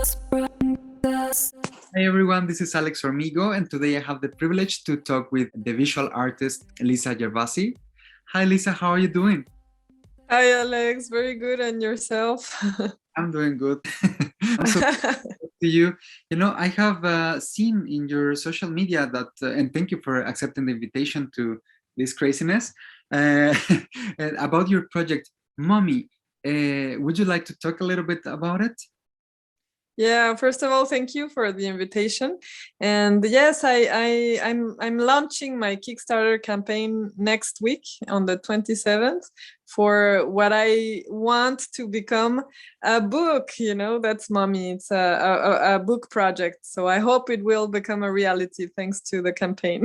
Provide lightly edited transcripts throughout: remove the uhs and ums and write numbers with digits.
Hey everyone, this is Alex Hormigo, and today I have the privilege to talk with the visual artist Lisa Gervassi. Hi Lisa, how are you doing? Hi Alex, very good, and yourself? I'm doing good. I'm so to you. You know, I have seen in your social media that, and thank you for accepting the invitation to this craziness, uh, about your project, Mommy. Would you like to talk a little bit about it? Yeah, first of all, thank you for the invitation. And yes, I'm launching my Kickstarter campaign next week on the 27th for what I want to become a book. You know, that's Mommy. It's a book project. So I hope it will become a reality thanks to the campaign.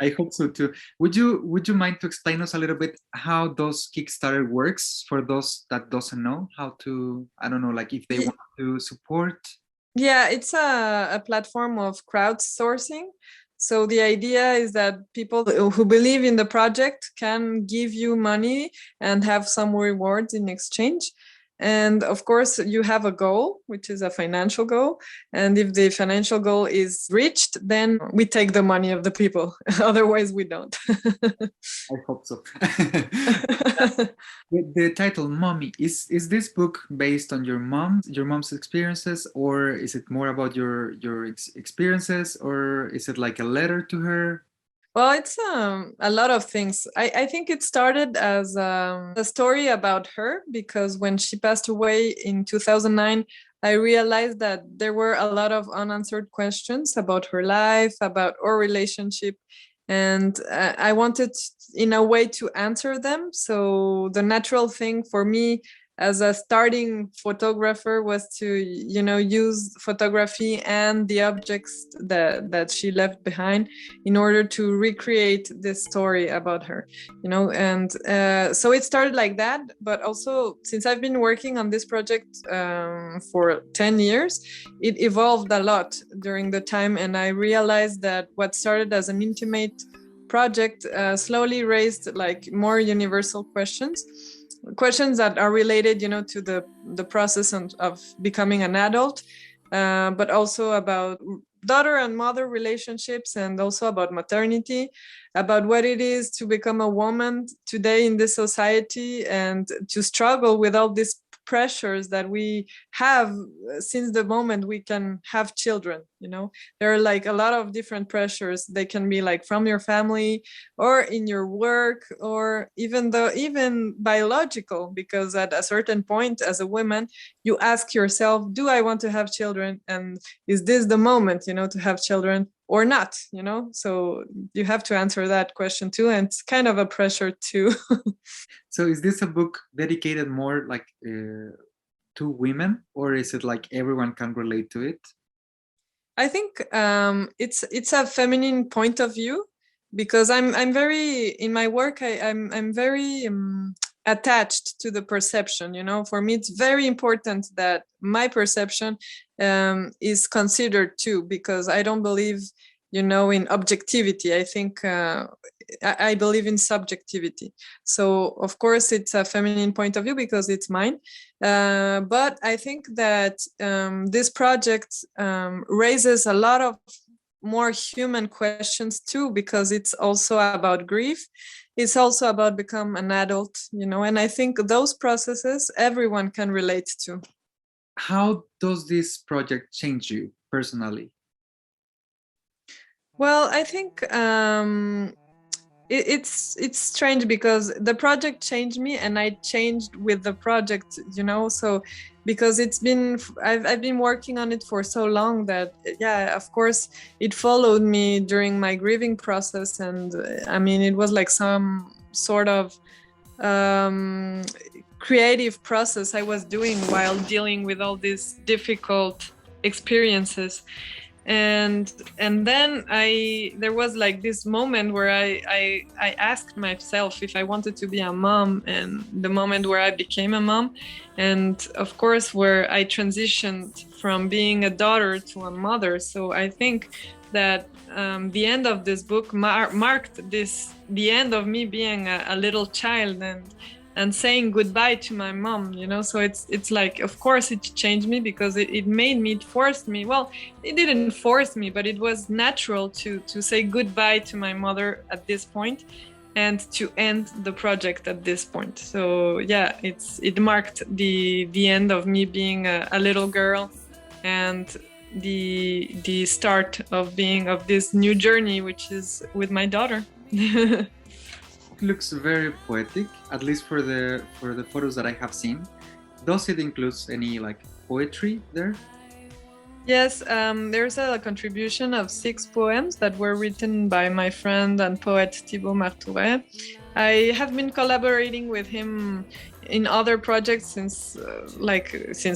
I hope so too. Would you mind to explain us a little bit how those Kickstarter works for those that doesn't know how to, I don't know, like if they want to support? Yeah, it's a platform of crowdsourcing. So the idea is that people who believe in the project can give you money and have some rewards in exchange. And of course, you have a goal, which is a financial goal. And if the financial goal is reached, then we take the money of the people. Otherwise, we don't. I hope so. The title Mommy, is this book based on your mom's experiences, or is it more about your experiences, or is it like a letter to her? Well, it's a lot of things. I think it started as a story about her because when she passed away in 2009, I realized that there were a lot of unanswered questions about her life, about our relationship, and I wanted, in a way, to answer them. So the natural thing for me as a starting photographer was to, use photography and the objects that she left behind in order to recreate this story about her, and so it started like that. But also, since I've been working on this project for 10 years, it evolved a lot during the time, and I realized that what started as an intimate project slowly raised like more universal questions that are related, to the process of becoming an adult, but also about daughter and mother relationships, and also about maternity, about what it is to become a woman today in this society, and to struggle with all these pressures that we have since the moment we can have children. There are like a lot of different pressures. They can be like from your family or in your work, or even biological, because at a certain point as a woman you ask yourself, do I want to have children, and is this the moment, to have children or not? So you have to answer that question too, and it's kind of a pressure too. So is this a book dedicated more like to women, or is it like everyone can relate to it? I think it's a feminine point of view, because I'm very, in my work, I'm very attached to the perception. For me it's very important that my perception is considered too, because I don't believe, in objectivity. I think I believe in subjectivity. So of course it's a feminine point of view because it's mine. But I think that this project raises a lot of more human questions too, because it's also about grief. It's also about become an adult, and I think those processes everyone can relate to. How does this project change you personally? Well, I think it's strange because the project changed me and I changed with the project, so because I've been working on it for so long that, yeah, of course it followed me during my grieving process. And I mean, it was like some sort of creative process I was doing while dealing with all these difficult experiences. And then there was like this moment where I asked myself if I wanted to be a mom, and the moment where I became a mom, and of course where I transitioned from being a daughter to a mother. So I think that the end of this book marked the end of me being a little child, and saying goodbye to my mom, you know. So it's like, of course it changed me, because it made me, it forced me, well, it didn't force me, but it was natural to say goodbye to my mother at this point, and to end the project at this point. So yeah, it marked the end of me being a little girl, and the start of this new journey, which is with my daughter. Looks very poetic, at least for the photos that I have seen. Does it include any like poetry there? Yes, there's a contribution of 6 poems that were written by my friend and poet Thibaut Martouret. I have been collaborating with him in other projects since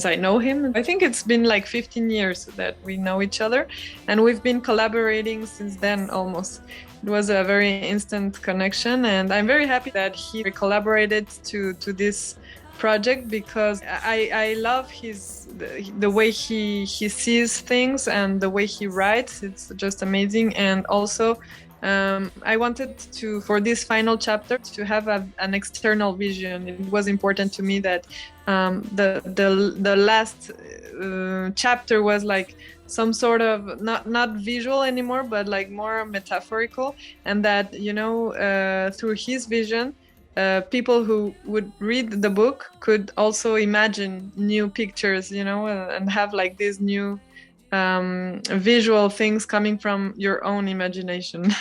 I know him. I think it's been like 15 years that we know each other, and we've been collaborating since then almost. It was a very instant connection, and I'm very happy that he collaborated to this project, because I love the way he sees things and the way he writes. It's just amazing. And also I wanted to, for this final chapter, to have an external vision. It was important to me that the last chapter was like some sort of not visual anymore, but like more metaphorical, and that, you know, through his vision, people who would read the book could also imagine new pictures, you know, and have like these new visual things coming from your own imagination.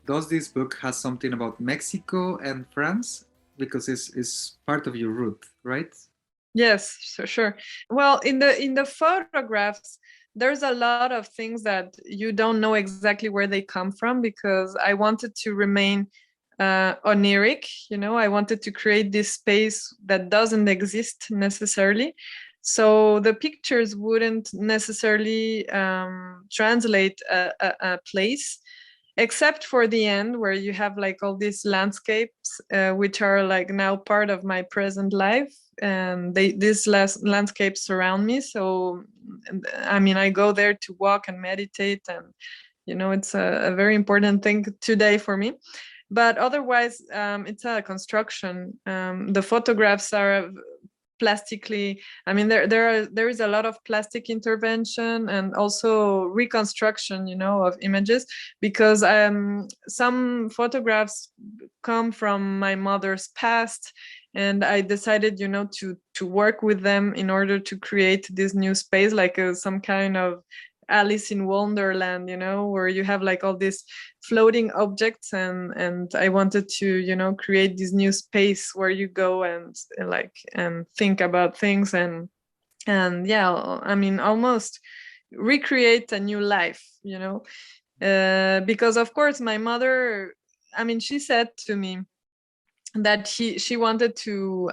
Does this book has something about Mexico and France? Because it's part of your root, right? Yes, sure. Well, in the photographs, there's a lot of things that you don't know exactly where they come from, because I wanted to remain oniric. You know, I wanted to create this space that doesn't exist necessarily. So the pictures wouldn't necessarily translate a place, except for the end, where you have like all these landscapes, which are like now part of my present life, and these landscapes surround me. So I mean, I go there to walk and meditate, and you know, it's a very important thing today for me. But otherwise, it's a construction. The photographs are plastically, I mean, there is a lot of plastic intervention and also reconstruction, you know, of images, because some photographs come from my mother's past, and I decided, you know, to work with them in order to create this new space, like some kind of Alice in Wonderland, you know, where you have like all these floating objects, and I wanted to, you know, create this new space where you go and like and think about things, and yeah, I mean, almost recreate a new life, you know, because of course my mother, I mean, she said to me that she wanted to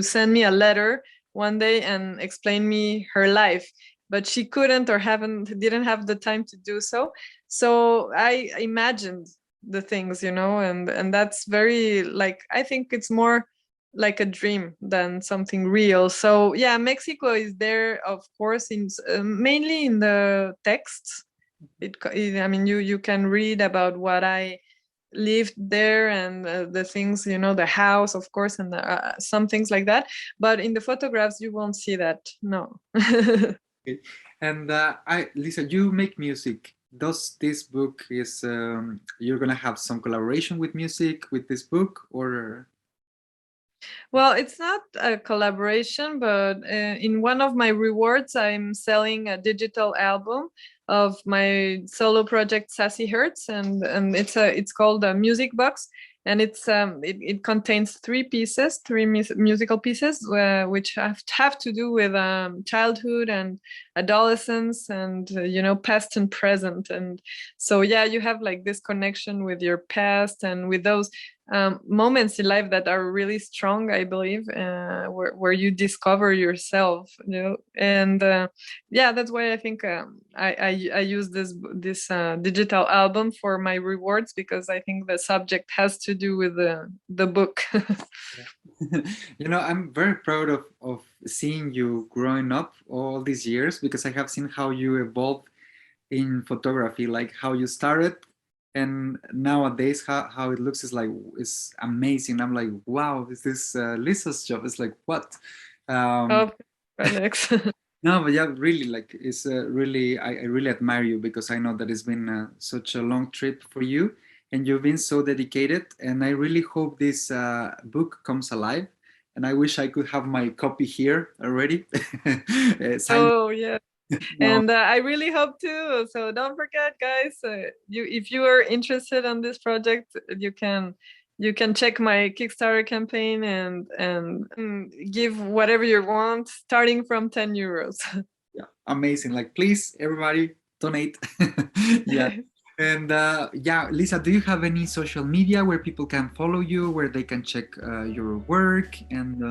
send me a letter one day and explain me her life, but she couldn't or didn't have the time to do so. So I imagined the things, you know, and that's very, like, I think it's more like a dream than something real. So yeah, Mexico is there, of course, in mainly in the texts. I mean, you can read about what I lived there, and the things, you know, the house, of course, and some things like that. But in the photographs, you won't see that. No. Okay. And Lisa, you make music. Does this book is you're gonna have some collaboration with music with this book, or? Well, it's not a collaboration, but in one of my rewards, I'm selling a digital album of my solo project Sassy Hertz, and it's called a music box, and it contains 3 pieces, musical pieces, which have to do with childhood and adolescence, and you know, past and present. And so yeah, you have like this connection with your past and with those moments in life that are really strong, I believe, where you discover yourself, you know. And yeah, that's why I think I use this digital album for my rewards, because I think the subject has to do with the book. You know, I'm very proud of seeing you growing up all these years, because I have seen how you evolved in photography, like how you started And nowadays how it looks is amazing. I'm like, wow, is this Lisa's job? It's like, what? Oh, Alex. No, but yeah, really, like it's really, I really admire you, because I know that it's been such a long trip for you, and you've been so dedicated. And I really hope this book comes alive. And I wish I could have my copy here already. Signed. Oh, yeah. No, And I really hope to. So don't forget, guys. If you are interested in this project, you can check my Kickstarter campaign and give whatever you want, starting from 10 euros. yeah, amazing. Like, please, everybody, donate. Yeah. And yeah, Lisa, do you have any social media where people can follow you, where they can check your work, and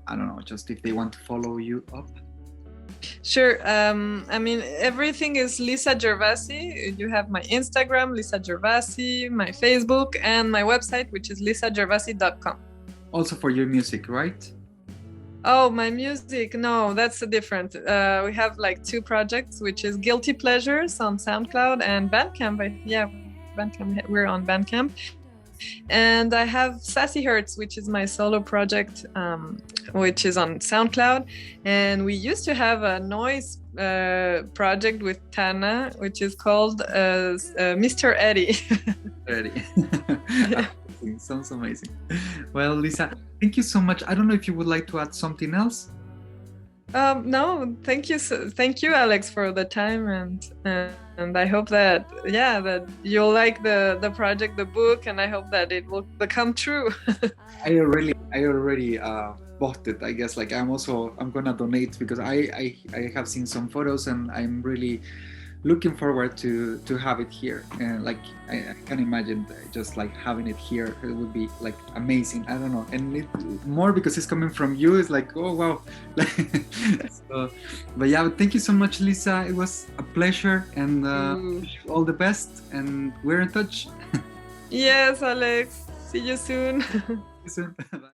I don't know, just if they want to follow you up? Sure. I mean, everything is Lisa Gervassi. You have my Instagram, Lisa Gervassi, my Facebook, and my website, which is lisagervassi.com. Also for your music, right? Oh, my music. No, that's different. We have like two projects, which is Guilty Pleasures on SoundCloud and Bandcamp. Yeah, Bandcamp. We're on Bandcamp. And I have Sassy Hertz, which is my solo project, which is on SoundCloud. And we used to have a noise project with Tana, which is called Mr. Eddie. Eddie. Sounds amazing. Well, Lisa, thank you so much. I don't know if you would like to add something else. No, thank you, thank you, Alex, for the time, and I hope that that you'll like the project, the book, and I hope that it will become true. I already bought it. I guess like I'm gonna donate, because I have seen some photos, and I'm really looking forward to have it here. And like I can imagine just like having it here, it would be like amazing. I don't know, and more because it's coming from you, it's like, oh wow. So, but yeah, thank you so much, Lisa. It was a pleasure, and wish you all the best, and we're in touch. Yes, Alex, see you soon. See you soon. Bye.